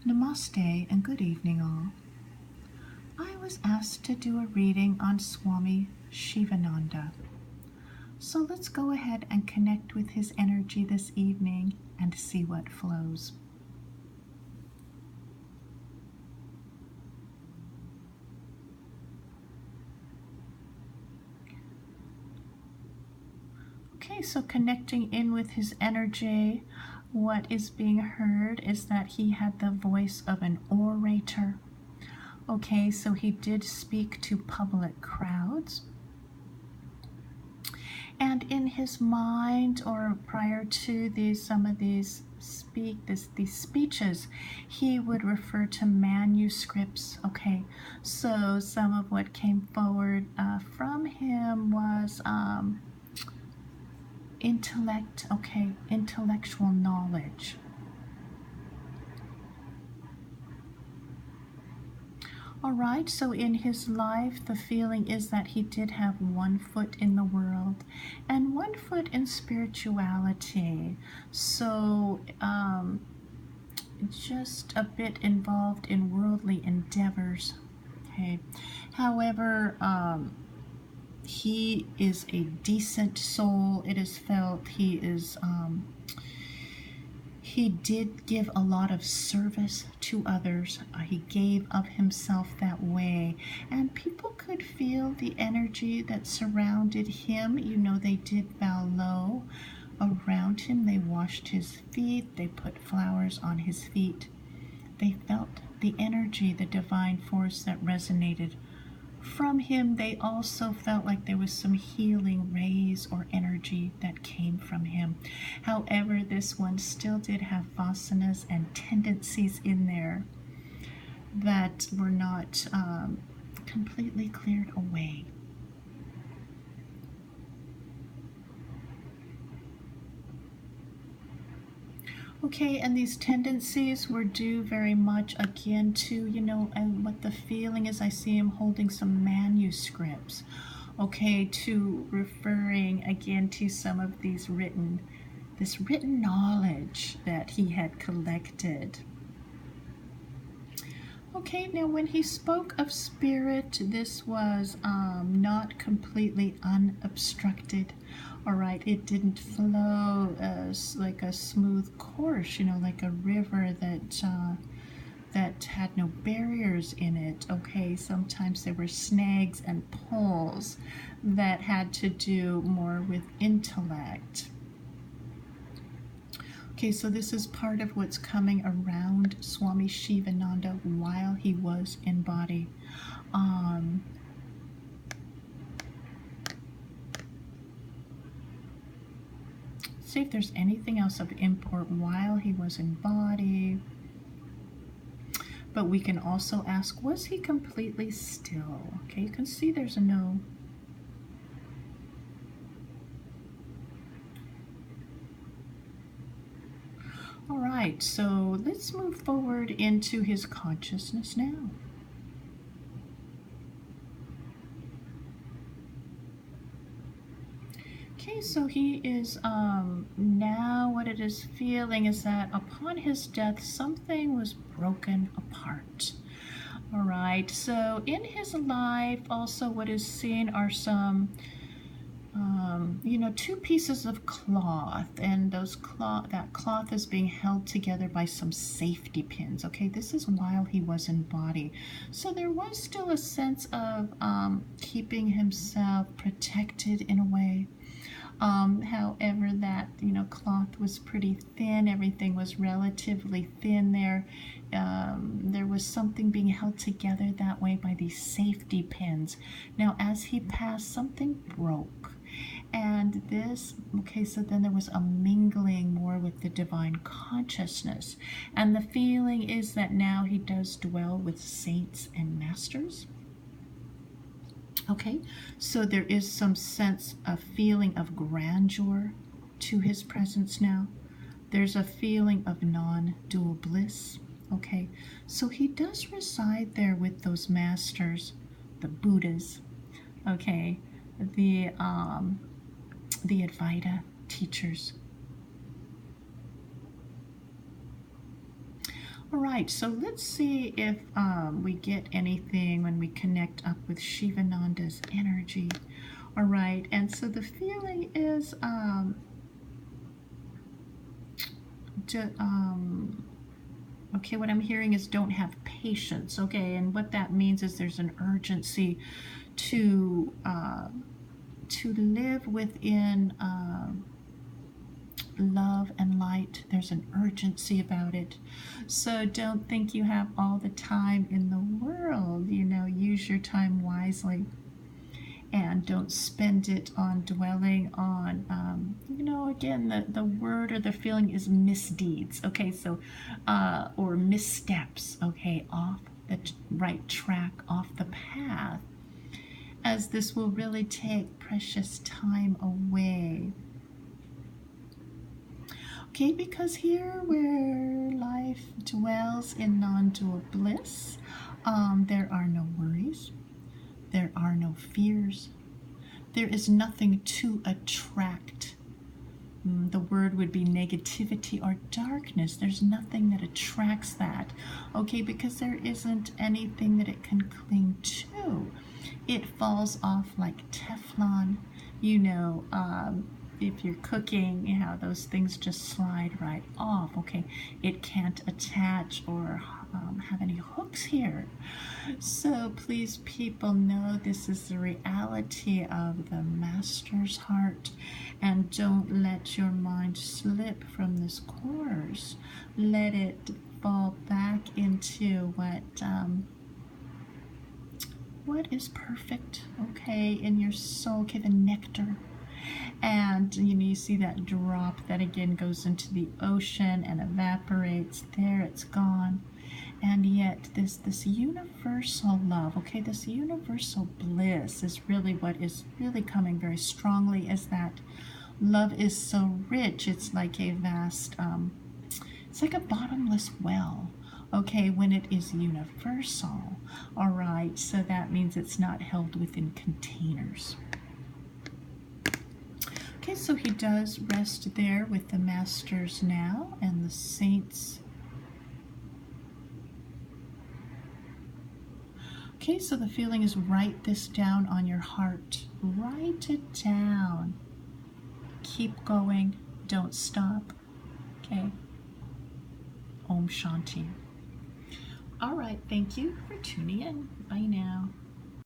Namaste and good evening all. I was asked to do a reading on Swami Sivananda. So let's go ahead and connect with his energy this evening and see what flows. Okay, so connecting in with his energy, what is being heard is that he had the voice of an orator. Okay, so he did speak to public crowds. And in his mind, or prior to some of these speeches, he would refer to manuscripts. Okay, so some of what came forward from him was intellect. Okay, intellectual knowledge. All right, so in his life, the feeling is that he did have 1 foot in the world and 1 foot in spirituality. So just a bit involved in worldly endeavors. Okay, however, he is a decent soul. It is felt he is he did give a lot of service to others. He gave of himself that way. And people could feel the energy that surrounded him. You know, they did bow low around him. They washed his feet. They put flowers on his feet. They felt the energy, the divine force that resonated from him. They also felt like there was some healing rays or energy that came from him. However, this one still did have vasanas and tendencies in there that were not completely cleared away. Okay, and these tendencies were due very much again to, and what the feeling is, I see him holding some manuscripts, okay, to referring again to some of this written knowledge that he had collected. Okay, now when he spoke of spirit, this was not completely unobstructed. All right, it didn't flow as like a smooth course, like a river that had no barriers in it. Okay, sometimes there were snags and pulls that had to do more with intellect. Okay, so this is part of what's coming around Swami Sivananda while he was in body. See if there's anything else of import while he was in body. But we can also ask, was he completely still? Okay, you can see there's a no. All right, so let's move forward into his consciousness now. Okay, so he is now what it is feeling is that upon his death, something was broken apart. All right, so in his life, also what is seen are some 2 pieces of cloth, and that cloth is being held together by some safety pins. Okay, this is while he was in body, so there was still a sense of keeping himself protected in a way. However, that cloth was pretty thin. Everything was relatively thin there. There was something being held together that way by these safety pins. Now, as he passed, something broke. And this, okay, so then there was a mingling more with the divine consciousness. And the feeling is that now he does dwell with saints and masters. Okay, so there is some sense of feeling of grandeur to his presence now. There's a feeling of non-dual bliss. Okay, so he does reside there with those masters, the Buddhas, okay, the Advaita teachers. All right, so let's see if we get anything when we connect up with Shivananda's energy. All right, and so the feeling is okay, what I'm hearing is don't have patience, okay, and what that means is there's an urgency to live within love and light. There's an urgency about it. So don't think you have all the time in the world. You know, use your time wisely and don't spend it on dwelling on, you know, again, the word or the feeling is misdeeds, okay, so, or missteps, okay, off the right track, off the path, as this will really take precious time away. Okay, because here where life dwells in non-dual bliss, there are no worries, there are no fears, there is nothing to attract. The word would be negativity or darkness. There's nothing that attracts that, okay, because there isn't anything that it can cling to. It falls off like Teflon, you know, if you're cooking, you know, those things just slide right off, okay? It can't attach or have any hooks here. So please, people, know this is the reality of the Master's heart, and don't let your mind slip from this course. Let it fall back into what is perfect, okay, in your soul, okay, the nectar. And you know, you see that drop that again goes into the ocean and evaporates. There, it's gone. And yet this universal love, okay, this universal bliss is really what is really coming very strongly, is that love is so rich. It's like a vast, it's like a bottomless well, okay, when it is universal. All right, so that means it's not held within containers. Okay, so he does rest there with the masters now and the saints. Okay, so the feeling is write this down on your heart. Write it down. Keep going. Don't stop. Okay. Om Shanti. All right, thank you for tuning in. Bye now.